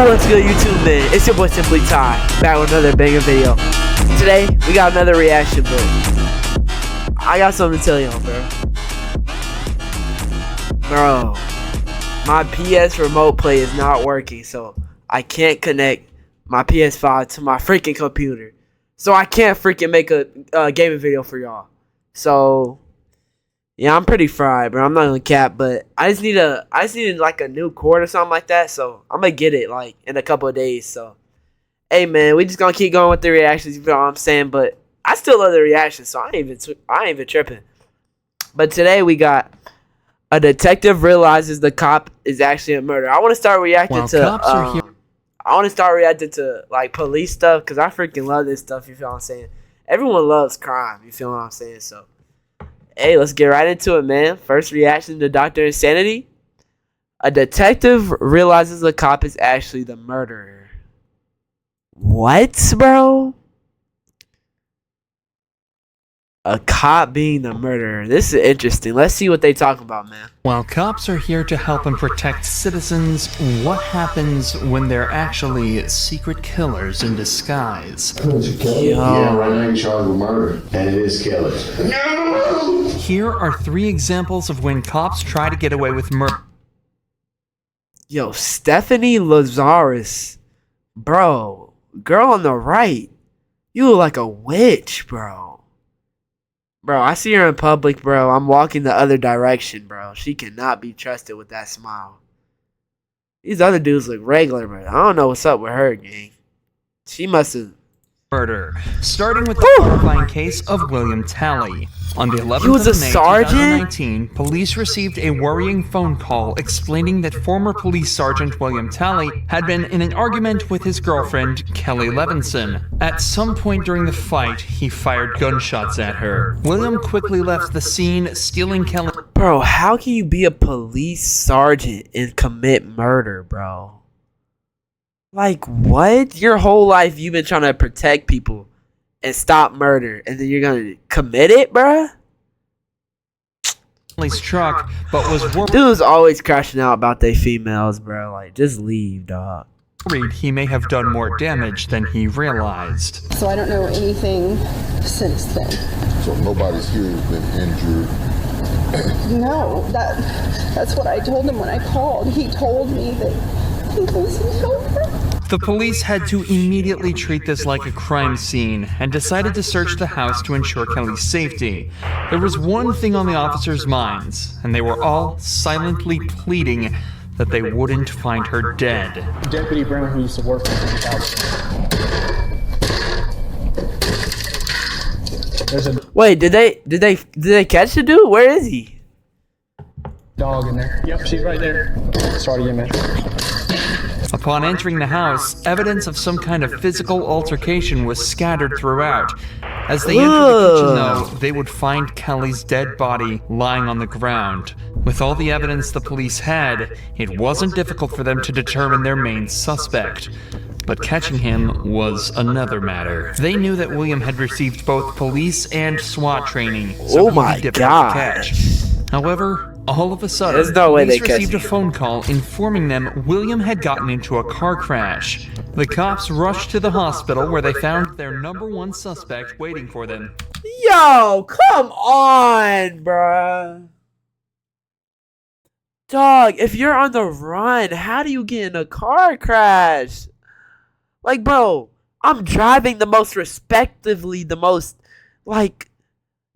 What's good, YouTube, man? It's your boy Simply Ty, back with another banger video. Today, we got another reaction, but I got something to tell y'all, bro. My PS remote play is not working, so I can't connect my PS5 to my freaking computer. So I can't freaking make a gaming video for y'all. So yeah, I'm pretty fried, bro. I'm not gonna cap, but I just needed like a new cord or something like that. So I'm gonna get it like in a couple of days. So hey, man, we just gonna keep going with the reactions. You know what I'm saying? But I still love the reactions, so I ain't even tripping. But today we got a detective realizes the cop is actually a murderer. I want to start reacting to like police stuff because I freaking love this stuff. You feel what I'm saying? Everyone loves crime. You feel what I'm saying? So hey, let's get right into it, man. First reaction to Dr. Insanity. A detective realizes the cop is actually the murderer. What, bro? A cop being the murderer. This is interesting. Let's see what they talk about, man. While cops are here to help and protect citizens, what happens when they're actually secret killers in disguise? Yeah, right now you're charged with murder, and it is killers. No! Here are 3 examples of when cops try to get away with murder. Yo, Stephanie Lazarus. Bro, girl on the right. You look like a witch, bro. Bro, I see her in public, bro. I'm walking the other direction, bro. She cannot be trusted with that smile. These other dudes look regular, bro. I don't know what's up with her, gang. She must have... Murder, starting with the horrifying case of William Talley. On the 11th of May 2019, police received a worrying phone call explaining that former police sergeant William Talley had been in an argument with his girlfriend, Kelly Levinson. At some point during the fight, he fired gunshots at her. William quickly left the scene, stealing Kelly... Bro, how can you be a police sergeant and commit murder, bro? Like, what? Your whole life you've been trying to protect people and stop murder, and then you're gonna commit it, bruh? Kelly's truck, but was dudes always crashing out about they females, bro. Like, just leave, dog. worried he may have done more damage than he realized. So I don't know anything since then. So nobody's here has been injured? No, that's what I told him when I called. He told me that he was over. The police had to immediately treat this like a crime scene and decided to search the house to ensure Kelly's safety. There was one thing on the officers' minds, and they were all silently pleading that they wouldn't find her dead. Deputy Brown, who used to work for the house. Wait, did they catch the dude? Where is he? Dog in there. Yep, she's right there. Sorry again, man. Upon entering the house, evidence of some kind of physical altercation was scattered throughout. As they entered the kitchen, though, they would find Kelly's dead body lying on the ground. With all the evidence the police had, it wasn't difficult for them to determine their main suspect. But catching him was another matter. They knew that William had received both police and SWAT training, so oh my he'd be difficult to catch. However, all of a sudden, there's no way police they received a phone call informing them William had gotten into a car crash. The cops rushed to the hospital where they found their #1 suspect waiting for them. Yo, come on, bruh. Dog, if you're on the run, how do you get in a car crash? Like, bro, I'm driving the most respectively, like,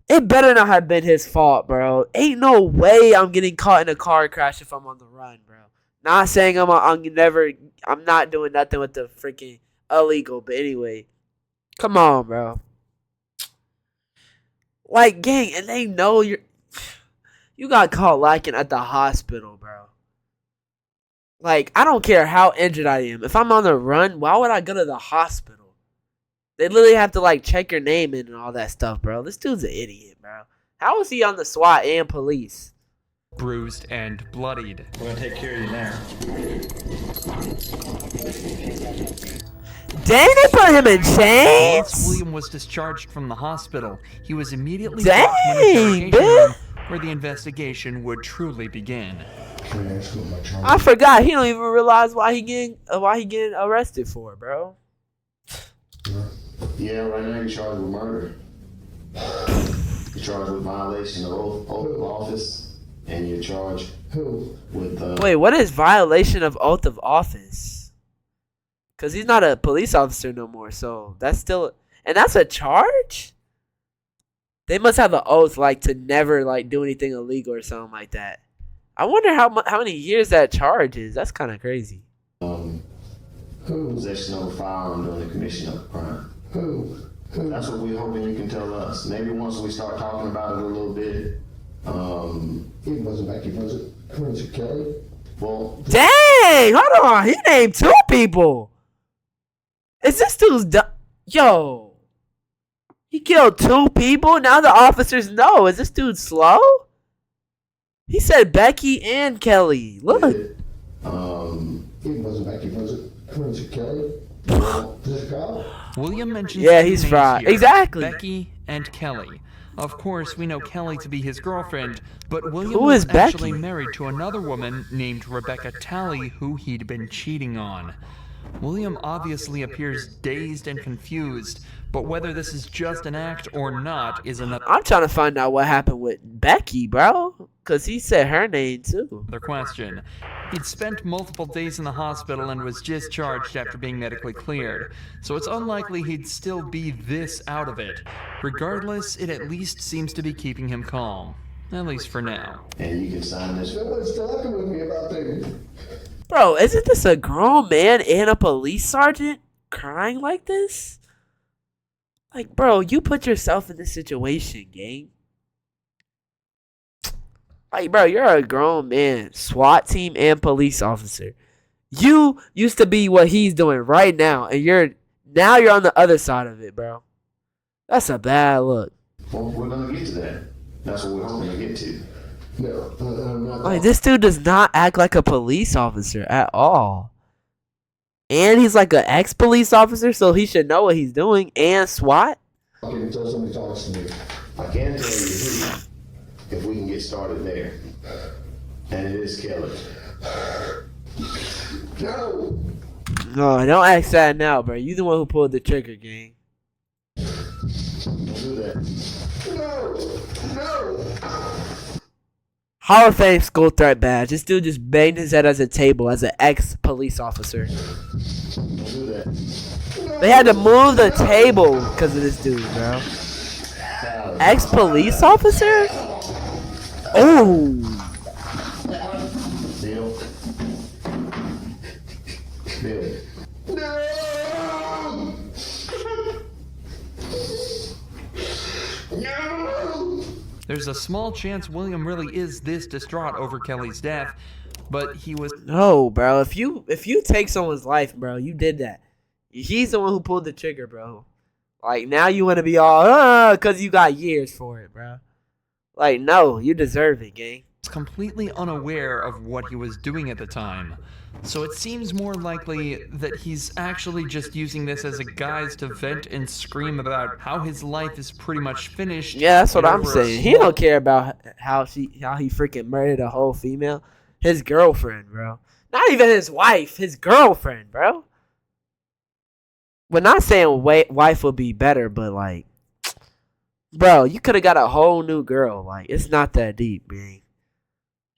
it better not have been his fault, bro. Ain't no way I'm getting caught in a car crash if I'm on the run, bro. Not saying I'm not doing nothing with the freaking illegal, but anyway. Come on, bro. Like, gang, and they know you got caught lacking at the hospital, bro. Like, I don't care how injured I am. If I'm on the run, why would I go to the hospital? They literally have to, like, check your name in and all that stuff, bro. This dude's an idiot, bro. How is he on the SWAT and police? Bruised and bloodied. We're gonna take care of you now. Dang, they put him in chains? Once William was discharged from the hospital, he was immediately Dang, brought to an interrogation room where the investigation would truly begin. Can I ask what my charge? I forgot. He don't even realize why he getting arrested for, bro. Yeah, right now you're charged with murder. You're charged with violation of oath of office, and you're charged with Wait, what is violation of oath of office? Cause he's not a police officer no more, so that's still, and that's a charge. They must have an oath like to never like do anything illegal or something like that. I wonder how many years that charge is. That's kind of crazy. possession of a firearm during the commission of a crime. That's what we're hoping you can tell us. Maybe once we start talking about it a little bit. It wasn't Becky, was it? Was it Kelly? Well, Dang! Hold on. He named 2 people. Is this dude's yo? He killed 2 people. Now the officers know. Is this dude slow? He said Becky and Kelly. Look. It wasn't Becky, was it? Was it Kelly? Was it Kyle? William mentions Yeah, two he's names fried. here, Exactly. Becky and Kelly. Of course, we know Kelly to be his girlfriend, but William Who was is actually Becky? married to another woman named Rebecca Talley who he'd been cheating on. William obviously appears dazed and confused, but whether this is just an act or not is another I'm trying to find out what happened with Becky, bro. Cause he said her name too. question. He'd spent multiple days in the hospital and was discharged after being medically cleared, so it's unlikely he'd still be this out of it. Regardless, it at least seems to be keeping him calm. At least for now. and you can sign this. No one's talking with me about things. Bro, isn't this a grown man and a police sergeant crying like this? Like, bro, you put yourself in this situation, gang. Like, bro, you're a grown man, SWAT team and police officer. You used to be what he's doing right now, and you're on the other side of it, bro. That's a bad look. Well, we're gonna get to that. That's what we're hoping to get to. No, I'm not. Like, this dude does not act like a police officer at all. And he's like an ex-police officer, so he should know what he's doing. And SWAT. talking until somebody talks to me. I can tell you who, if we can get started there. And it is Kelly. No! No, don't ask that now, bro. You the one who pulled the trigger, gang. Don't do that. No! No! Hall of Fame school threat badge. This dude just banged his head as a table as an ex-police officer. Don't do that. They had to move the table because of this dude, bro. Ex-police officer? Oh. Bill. Bill. No! No! There's a small chance William really is this distraught over Kelly's death, but he was No, bro. If you take someone's life, bro, you did that. He's the one who pulled the trigger, bro. Like, now you want to be all, because you got years for it, bro. Like, no, you deserve it, gang. completely unaware of what he was doing at the time. So it seems more likely that he's actually just using this as a guise to vent and scream about how his life is pretty much finished. Yeah, that's what and I'm over a saying. He small- don't care about how he freaking murdered a whole female. His girlfriend, bro. Not even his wife. His girlfriend, bro. We're not saying wife would be better, but like, bro, you could have got a whole new girl. Like, it's not that deep, man.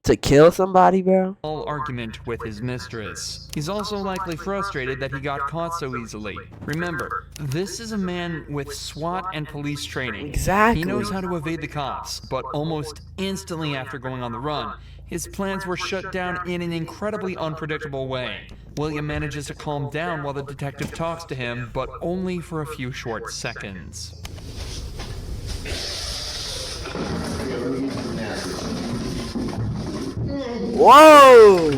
To kill somebody, bro. Argument with his mistress. He's also likely frustrated that he got caught so easily. Remember, this is a man with SWAT and police training. Exactly. He knows how to evade the cops, but almost instantly after going on the run, his plans were shut down in an incredibly unpredictable way. William manages to calm down while the detective talks to him, but only for a few short seconds. Bill, let me get you some napkins. Whoa!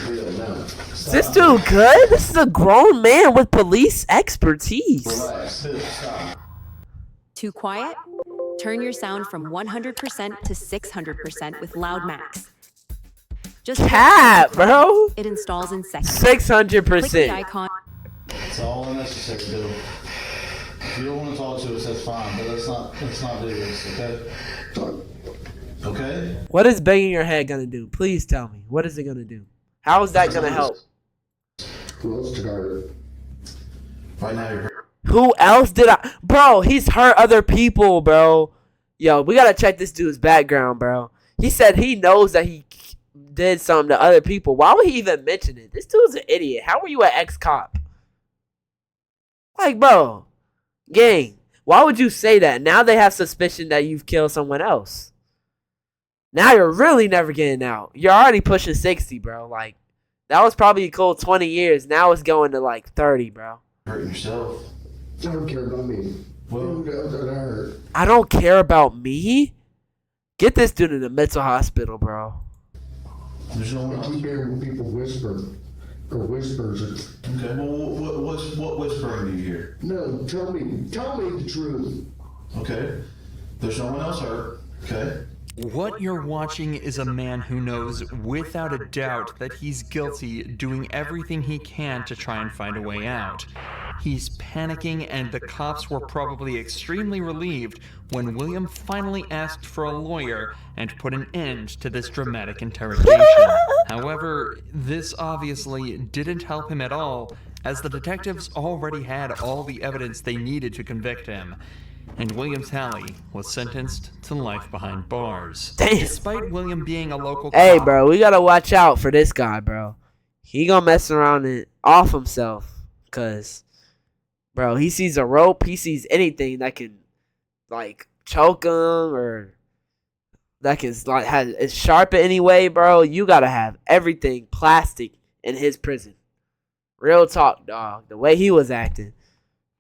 Bill, no. Is this dude good? This is a grown man with police expertise. Relax. Stop. Too quiet? Turn your sound from 100% to 600% with Loud Max. Just Cap, bro. it installs in seconds. 600%. Click the icon. It's all unnecessary, Bill. If you don't want to talk to us, that's fine, but let's not do this, okay? Okay? What is banging your head gonna do? Please tell me. What is it gonna do? How is that gonna help? Who else took her? Right now you're Who else did I? Bro, he's hurt other people, bro. Yo, we gotta check this dude's background, bro. He said he knows that he did something to other people. Why would he even mention it? This dude's an idiot. How are you an ex-cop? Like, bro, gang, why would you say that? Now they have suspicion that you've killed someone else. Now you're really never getting out. You're already pushing 60, bro. Like, that was probably a cool 20 years. Now it's going to like 30, bro. hurting yourself. I don't care about me. Who else did I hurt? I don't care about me? Get this dude in the mental hospital, bro. There's no one I else. keep hearing people whisper. Or whispers. Okay, well, what whispering do you hear? No, tell me the truth. Okay. There's no one else hurt. Okay. What you're watching is a man who knows without a doubt that he's guilty, doing everything he can to try and find a way out. He's panicking, and the cops were probably extremely relieved when William finally asked for a lawyer and put an end to this dramatic interrogation. However, this obviously didn't help him at all, as the detectives already had all the evidence they needed to convict him. And William Talley was sentenced to life behind bars. Damn. Despite William being a local Hey, cop, bro, we gotta watch out for this guy, bro. He gonna mess around and off himself, cause, bro, he sees a rope, he sees anything that can, like, choke him or that can like is sharp in any way, bro. You gotta have everything plastic in his prison. Real talk, dog. The way he was acting.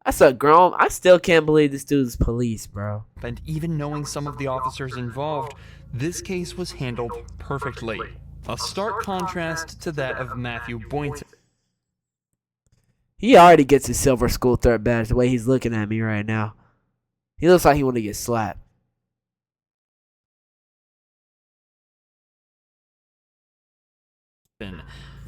That's a grown. I still can't believe this dude's police, bro. and even knowing some of the officers involved, this case was handled perfectly. A stark contrast to that of Matthew Boynton. He already gets his silver school threat badge the way he's looking at me right now. He looks like he want to get slapped.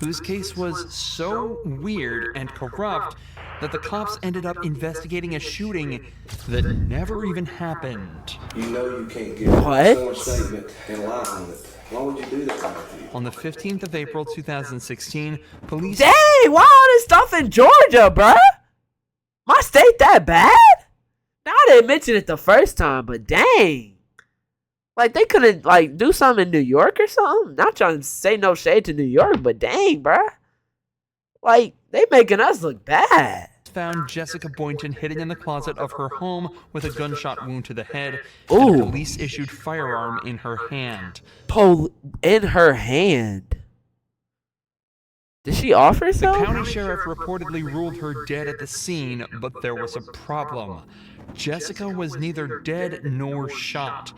Whose case was so weird and corrupt that the cops ended up investigating a shooting that never even happened. You know you can't give What? a sworn statement and lie on it. Why would you do that, Matthew? On the 15th of April 2016, police... Dang, why all this stuff in Georgia, bruh? My state that bad? Now I didn't mention it the first time, but dang. Like, they couldn't, like, do something in New York or something? Not trying to say no shade to New York, but dang, bruh. Like, they making us look bad. found Jessica Boynton hidden in the closet of her home with a gunshot wound to the head, Ooh. and a police-issued firearm in her hand. In her hand. Did she off The herself? county sheriff reportedly ruled her dead at the scene, but there was a problem. Jessica was neither dead nor shot.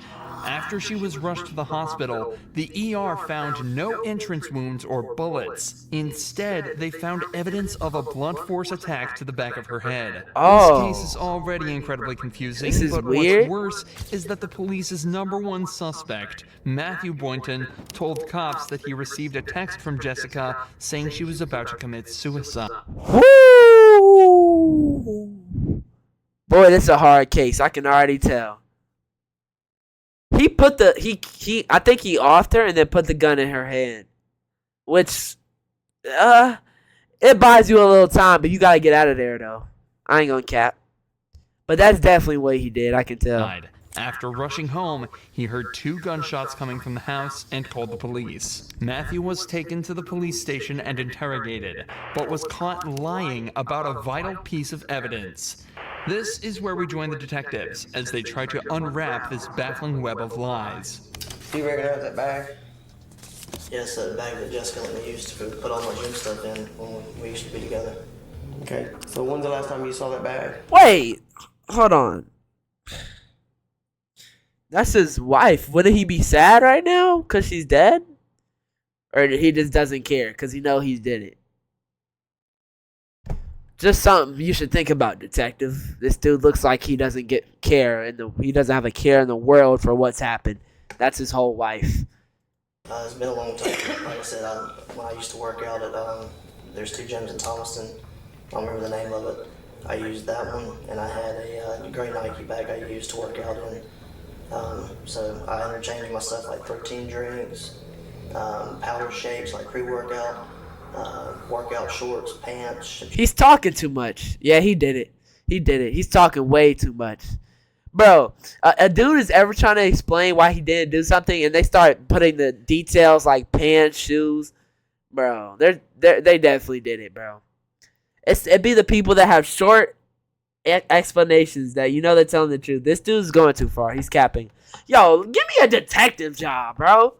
After she was rushed to the hospital, the ER found no entrance wounds or bullets. Instead, they found evidence of a blunt force attack to the back of her head. Oh. This case is already incredibly confusing, This is but weird. what's worse is that the police's #1 suspect, Matthew Boynton, told cops that he received a text from Jessica saying she was about to commit suicide. Woo! Boy, this is a hard case. I can already tell. He put the I think he offed her and then put the gun in her hand, which it buys you a little time, but you gotta get out of there though. I ain't gonna cap, but that's definitely what he did. I can tell. After rushing home, he heard 2 gunshots coming from the house and called the police. Matthew was taken to the police station and interrogated, but was caught lying about a vital piece of evidence. This is where we join the detectives as they try to unwrap this baffling web of lies. Do you recognize that bag? Yes, that bag that Jessica let me use to put all my gym stuff in when we used to be together. Okay, so when's the last time you saw that bag? Wait, hold on. That's his wife. Wouldn't he be sad right now because she's dead? Or he just doesn't care because he know he did it? Just something you should think about, detective. This dude looks like he doesn't get care, and he doesn't have a care in the world for what's happened. That's his whole wife. It's been a long time. Like I said, when I used to work out at, there's 2 gyms in Thomaston. I don't remember the name of it. I used that one, and I had a gray Nike bag I used to work out in. So I interchanged my stuff like protein drinks, powder shakes like pre-workout, workout shorts, pants. He's talking too much. Yeah, he did it. He's talking way too much. Bro, a dude is ever trying to explain why he didn't do something, and they start putting the details like pants, shoes. Bro, they definitely did it, bro. It'd be the people that have short explanations that they're telling the truth. This dude's going too far. He's capping. Yo, give me a detective job, bro.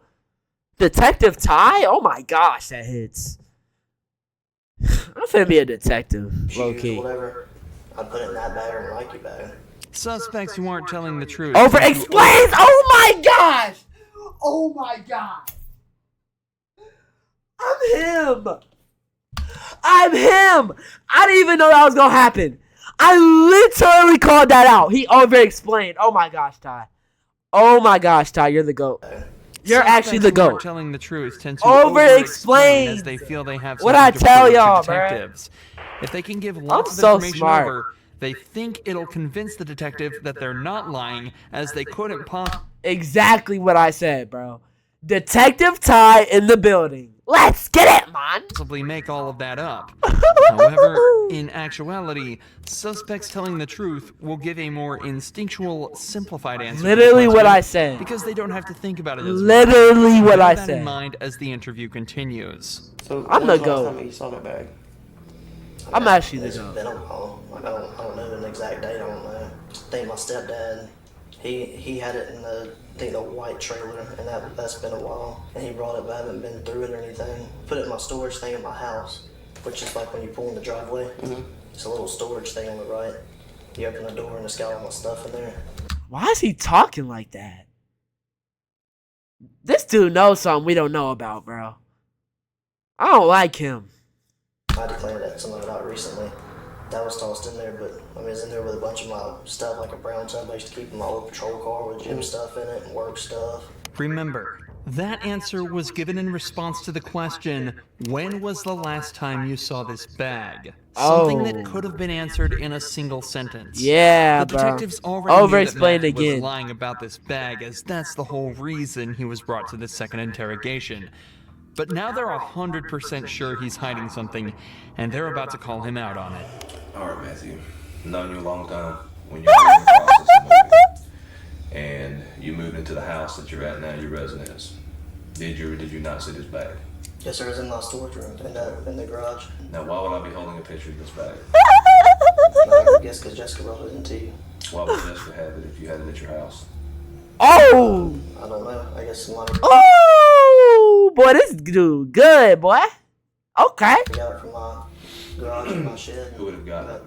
Detective Ty? Oh my gosh, that hits. I'm finna be a detective, low key. Whatever. I put it in that bag or in Nike bag. Suspects who aren't telling the truth. Over explains. Oh my gosh. Oh my god. I'm him. I didn't even know that was gonna happen. I literally called that out. He over explained. Oh my gosh, Ty. Oh my gosh, Ty, you're the GOAT. You're actually the GOAT. Telling the truth tend to over-explain as they feel they have what I tell y'all, detectives. If they can give lots of so information smart. over, they think it'll convince the detective that they're not lying, as they couldn't possibly. Exactly what I said, bro. Detective Ty in the building. Let's get it, man. Possibly make all of that up. However, in actuality, suspects telling the truth will give a more instinctual, simplified answer. Literally what I said. Because they don't have to think about it as literally much. what I Keep that said. in mind as the interview continues. So I'm the when's the GOAT. last time you saw that bag? I'm actually the It's GOAT. been a while. Like, I don't know the exact date. I don't know. I think my stepdad, he had it in the white trailer, and that's been a while. And he brought it, but I haven't been through it or anything. Put it in my storage thing in my house, which is like when you pull in the driveway. It's a little storage thing on the right. You open the door and it's got all my stuff in there. Why is he talking like that? This dude knows something we don't know about, bro. I don't like him. I had to clean some of it out recently. That was tossed in there, but I mean, it's in there with a bunch of my stuff, like a brown tub I used to keep in my old patrol car with gym stuff in it and work stuff. Remember, that answer was given in response to the question, when was the last time you saw this bag? Something that could have been answered in a single sentence. Yeah, the bro. detectives already Over-explained knew that Matt again. was lying about this bag, as that's the whole reason he was brought to the second interrogation. But now they're 100% sure he's hiding something, and they're about to call him out on it. All right, Matthew. Known you a long time. When you were in the process of moving, and you moved into the house that you're at now, your residence, did you or did you not see this bag? Yes, sir. It's in my storage room in the garage. Now, why would I be holding a picture of this bag? I guess because Jessica brought it into you. Why would Jessica have it if you had it at your house? Oh! I don't know. I guess somebody Oh! Boy, this dude good, boy. Okay. got it from my garage and my shed. Who would have gotten it?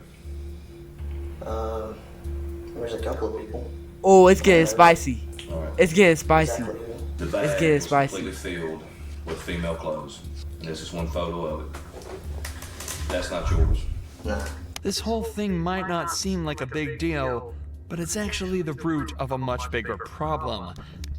There's a couple of people. Oh, it's getting spicy. All right. It's getting spicy. Exactly who. The bag It's getting was spicy. completely filled with female clothes. And this is one photo of it. That's not yours. Nah. This whole thing might not seem like a big deal, but it's actually the root of a much bigger problem.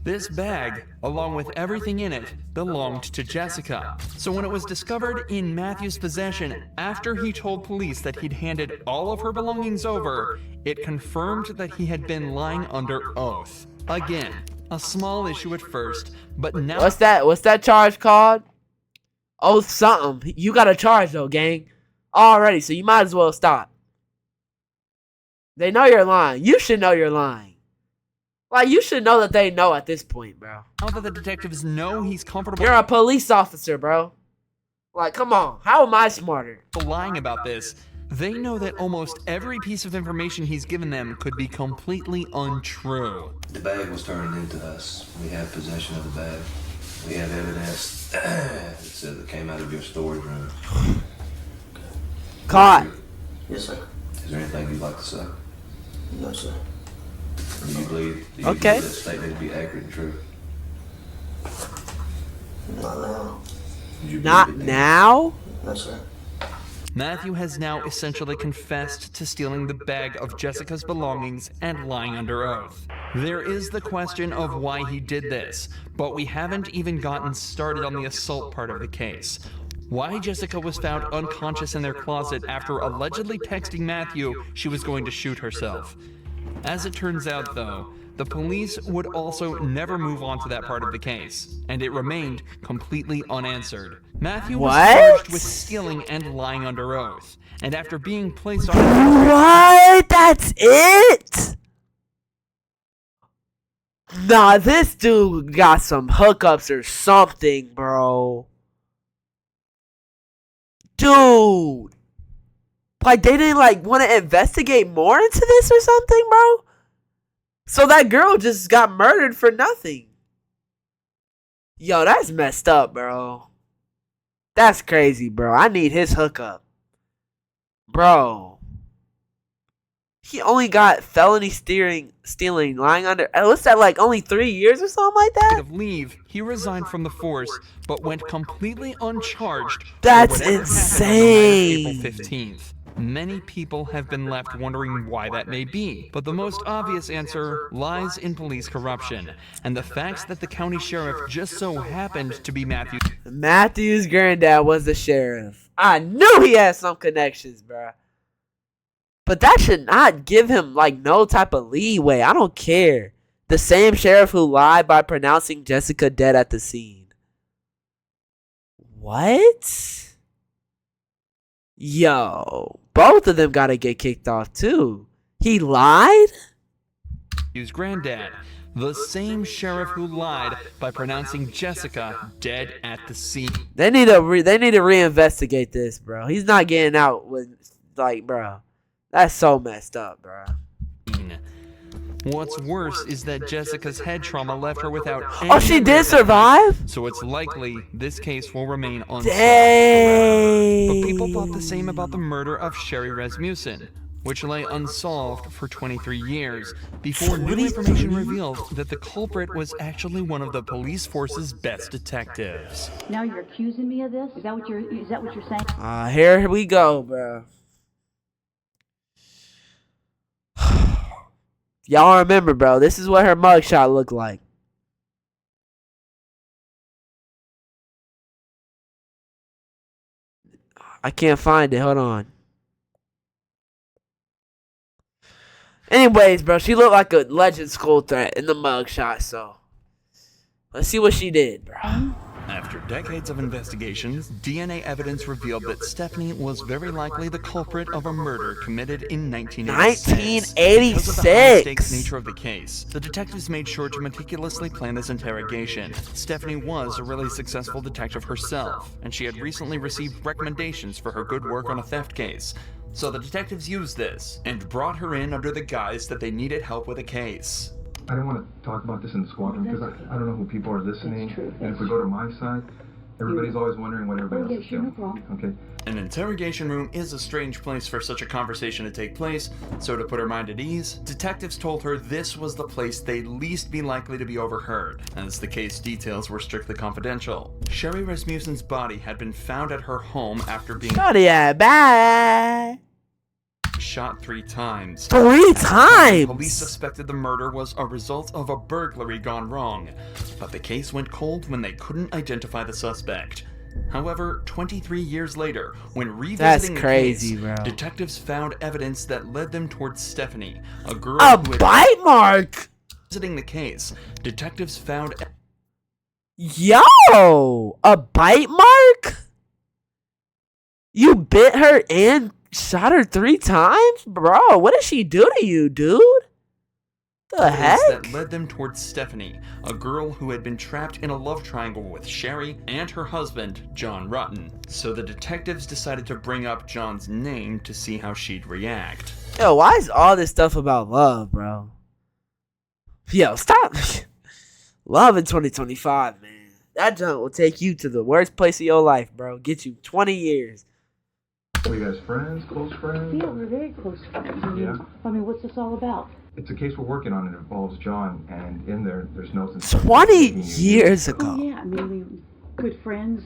This bag, along with everything in it, belonged to Jessica. So when it was discovered in Matthew's possession after he told police that he'd handed all of her belongings over, it confirmed that he had been lying under oath. Again, a small issue at first, but now— What's that charge called? Oh, something. You got a charge though, gang. Already, so you might as well stop. They know you're lying. You should know you're lying. Like, you should know that they know at this point, bro. Now that the detectives know he's comfortable— You're a police officer, bro. Like, come on. How am I smarter? lying about this, they know that almost every piece of information he's given them could be completely untrue. The bag was turned into us. We have possession of the bag. We have evidence that says it came out of your storage room. Caught. Yes, sir. Is there anything you'd like to say? No, sir. Do you believe Okay. that statement to be accurate and true? Not now. Do you believe Not it then? now? No, sir. Matthew has now essentially confessed to stealing the bag of Jessica's belongings and lying under oath. There is the question of why he did this, but we haven't even gotten started on the assault part of the case. Why Jessica was found unconscious in their closet after allegedly texting Matthew she was going to shoot herself. As it turns out, though, the police would also never move on to that part of the case, and it remained completely unanswered. Matthew was charged with stealing and lying under oath, and after being placed on... What? That's it? Nah, this dude got some hookups or something, bro. Dude. Like, they didn't, like, want to investigate more into this or something, bro? So that girl just got murdered for nothing. Yo, that's messed up, bro. That's crazy, bro. I need his hookup. Bro. He only got felony stealing, lying under... What's that, like, only 3 years or something like that? Of leave, he resigned from the force, but went completely uncharged. That's for whatever insane. happened on April 15th. Many people have been left wondering why that may be, but the most obvious answer lies in police corruption, and the facts that the county sheriff just so happened to be Matthew's granddad was the sheriff. I knew he had some connections, bruh. But that should not give him, like, no type of leeway. I don't care. The same sheriff who lied by pronouncing Jessica dead at the scene. What? Yo, both of them gotta get kicked off too. He lied? Matthew's granddad, the same sheriff who lied by pronouncing Jessica dead at the scene. They need to reinvestigate this, bro. He's not getting out with, like, bro. That's so messed up, bro. What's worse is that Jessica's head trauma left her without any... Oh, she did survive? So it's likely this case will remain unsolved. Dang. But people thought the same about the murder of Sherry Rasmussen, which lay unsolved for 23 years before new information revealed that the culprit was actually one of the police force's best detectives. Now you're accusing me of this? Is that what you're saying? Here we go, bro. Y'all remember, bro, this is what her mugshot looked like. I can't find it. Hold on. Anyways, bro, she looked like a legend school threat in the mugshot, so let's see what she did, bro. After decades of investigations, DNA evidence revealed that Stephanie was very likely the culprit of a murder committed in 1986. 1986. Because of the high-stakes nature of the case, the detectives made sure to meticulously plan this interrogation. Stephanie was a really successful detective herself, and she had recently received recommendations for her good work on a theft case. So the detectives used this, and brought her in under the guise that they needed help with a case. I don't want to talk about this in the squadron because I don't know who people are listening. And if we go to my side, everybody's always wondering what everybody else is doing. Okay. An interrogation room is a strange place for such a conversation to take place, so to put her mind at ease, detectives told her this was the place they'd least be likely to be overheard, as the case details were strictly confidential. Sherry Rasmussen's body had been found at her home after being shot 3 times. 3 times? Police suspected the murder was a result of a burglary gone wrong, but the case went cold when they couldn't identify the suspect. However, 23 years later, when revisiting the case, detectives found evidence that led them towards Stephanie, a girl who had bite mark. Visiting the case, detectives found Yo, a bite mark? You bit her and shot her 3 times? Bro, what did she do to you, dude? The heck? That led them towards Stephanie, a girl who had been trapped in a love triangle with Sherry and her husband, John Rutten. So the detectives decided to bring up John's name to see how she'd react. Yo, why is all this stuff about love, bro? Yo, stop. Love in 2025, man. That junk will take you to the worst place of your life, bro. Get you 20 years. Are you guys friends? Close friends? Yeah, we're very close friends. I mean, what's this all about? It's a case we're working on. It involves John, and in there's notes. 20 years ago. Oh, yeah, I mean, we were good friends.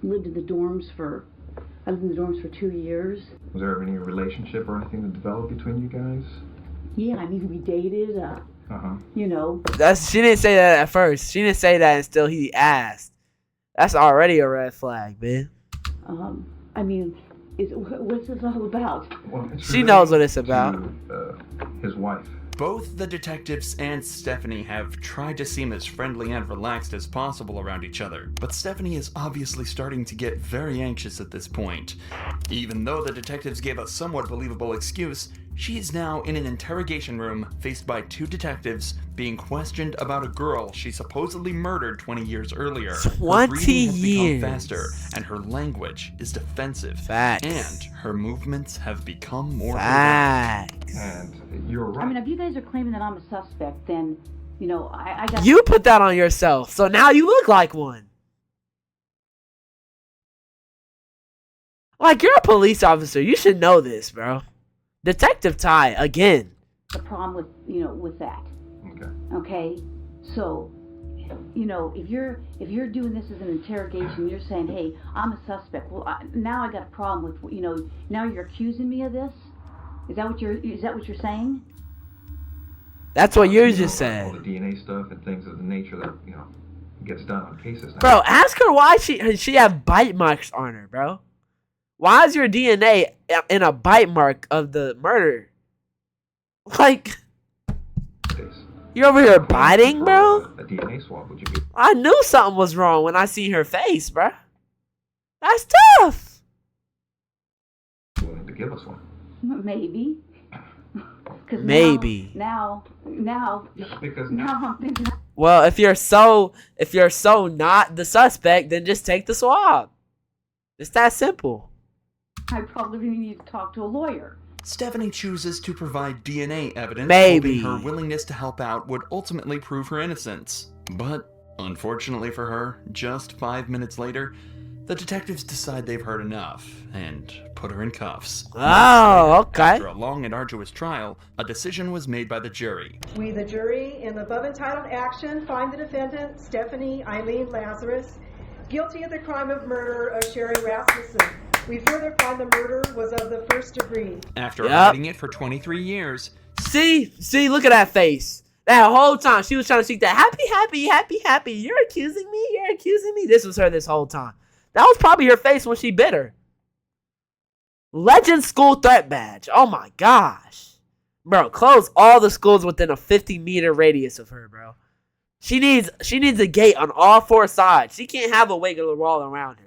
Lived in the dorms for 2 years. Was there ever any relationship or anything that developed between you guys? Yeah, I mean, we dated. You know. She didn't say that at first. She didn't say that until he asked. That's already a red flag, man. I mean, What's this all about? Well, it's She knows what it's about. to, his wife. Both the detectives and Stephanie have tried to seem as friendly and relaxed as possible around each other, but Stephanie is obviously starting to get very anxious at this point. Even though the detectives gave a somewhat believable excuse, she is now in an interrogation room faced by two detectives being questioned about a girl she supposedly murdered 20 years earlier. Her 20 breathing has years. become faster, and her language is defensive. Facts. And her movements have become more Facts. And you're right. I mean, if you guys are claiming that I'm a suspect, then, you know, I got... You put that on yourself, so now you look like one. Like, you're a police officer. You should know this, bro. Detective Ty, again. The problem with, you know, with that. Okay. Okay? So, you know, if you're doing this as an interrogation, you're saying, hey, I'm a suspect. Well, now I got a problem with, you know, now you're accusing me of this? Is that what you're saying? That's what you know, just all said. the DNA stuff and things of the nature that, you know, gets done on cases now. Bro, ask her why she have bite marks on her, bro. Why is your DNA in a bite mark of the murder? Like, you're over here biting, bro? A DNA swab, would you be I knew something was wrong when I seen her face, bro. That's tough. willing to give us one? Maybe. Maybe. Now Because I'm thinking... Well, if you're so not the suspect, then just take the swab. It's that simple. I probably need to talk to a lawyer. Stephanie chooses to provide DNA evidence, Maybe. hoping her willingness to help out would ultimately prove her innocence. But, unfortunately for her, just 5 minutes later, the detectives decide they've heard enough and put her in cuffs. Oh, okay. After a long and arduous trial, a decision was made by the jury. We, the jury, in the above entitled action, find the defendant, Stephanie Eileen Lazarus, guilty of the crime of murder of Sherry Rasmussen. We further find the murder was of the first degree. After hiding it for 23 years... See, look at that face. That whole time, she was trying to speak that happy. You're accusing me. This was her this whole time. That was probably her face when she bit her. Legend School Threat Badge. Oh my gosh. Bro, close all the schools within a 50-meter radius of her, bro. She needs a gate on all four sides. She can't have a regular wall around her.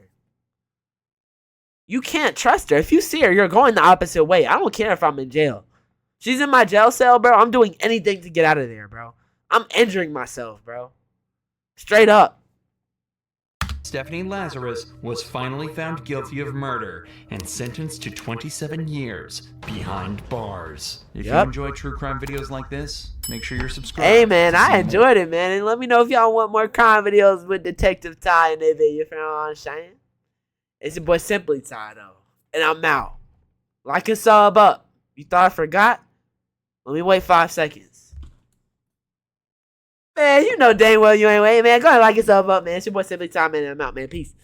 You can't trust her. If you see her, you're going the opposite way. I don't care if I'm in jail. She's in my jail cell, bro. I'm doing anything to get out of there, bro. I'm injuring myself, bro. Straight up. Stephanie Lazarus was finally found guilty of murder and sentenced to 27 years behind bars. If you enjoy true crime videos like this, make sure you're subscribed. Hey, man, I enjoyed it, man. And let me know if y'all want more crime videos with Detective Ty in their video. You know what I'm saying? It's your boy Simply Ty, though. And I'm out. Like and sub up. You thought I forgot? Let me wait 5 seconds. Man, you know dang well you ain't waiting, man. Go ahead and like and sub up, man. It's your boy Simply Ty, man. I'm out, man. Peace.